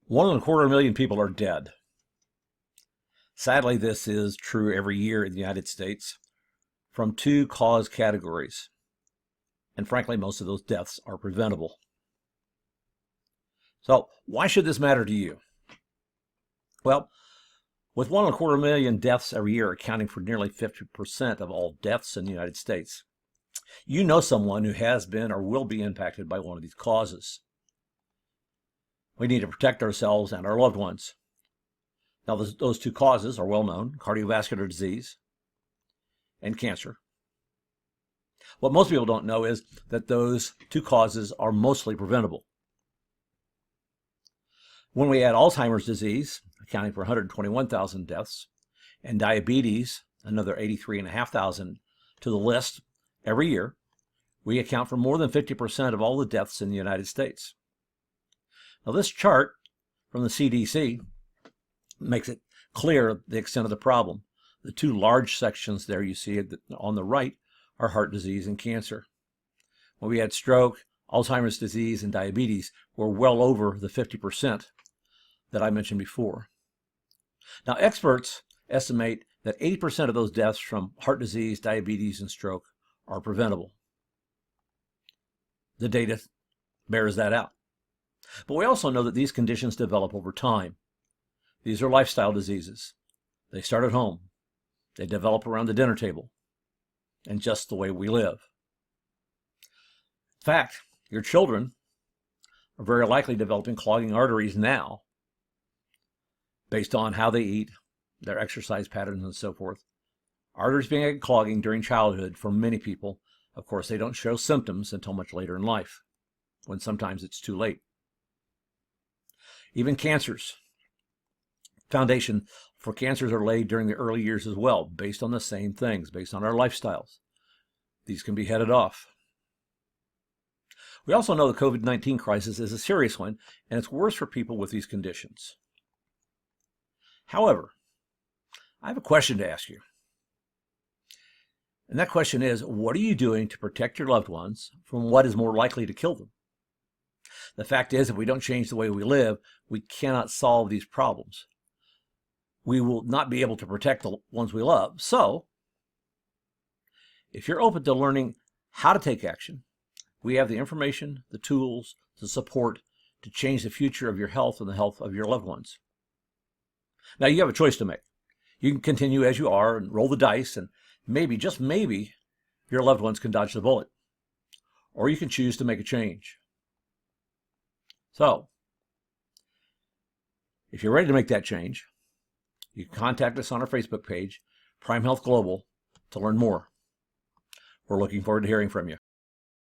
1.25 million people are dead. Sadly, this is true every year in the United States from two cause categories. And frankly, most of those deaths are preventable. So why should this matter to you? Well, with 1.25 million deaths every year accounting for nearly 50% of all deaths in the United States, you know someone who has been or will be impacted by one of these causes. We need to protect ourselves and our loved ones. Now, those two causes are well known: cardiovascular disease and cancer. What most people don't know is that those two causes are mostly preventable. When we add Alzheimer's disease, accounting for 121,000 deaths, and diabetes, another 83,500 to the list every year, we account for more than 50% of all the deaths in the United States. Now, this chart from the CDC makes it clear the extent of the problem. The two large sections there you see on the right are heart disease and cancer. When we had stroke, Alzheimer's disease, and diabetes, we're well over the 50% that I mentioned before. Now, experts estimate that 80% of those deaths from heart disease, diabetes, and stroke are preventable. The data bears that out. But we also know that these conditions develop over time. These are lifestyle diseases. They start at home. They develop around the dinner table and just the way we live. In fact, your children are very likely developing clogging arteries now based on how they eat, their exercise patterns, and so forth. Arteries being clogging during childhood for many people. Of course, they don't show symptoms until much later in life, when sometimes it's too late. Even cancers. Foundation for cancers are laid during the early years as well, based on the same things, based on our lifestyles. These can be headed off. We also know the COVID-19 crisis is a serious one, and it's worse for people with these conditions. However, I have a question to ask you. And that question is, what are you doing to protect your loved ones from what is more likely to kill them? The fact is, if we don't change the way we live, we cannot solve these problems. We will not be able to protect the ones we love. So, if you're open to learning how to take action, we have the information, the tools, the support to change the future of your health and the health of your loved ones. Now, you have a choice to make. You can continue as you are and roll the dice, and maybe, just maybe, your loved ones can dodge the bullet. Or you can choose to make a change. So, if you're ready to make that change, you can contact us on our Facebook page, Prime Health Global, to learn more. We're looking forward to hearing from you.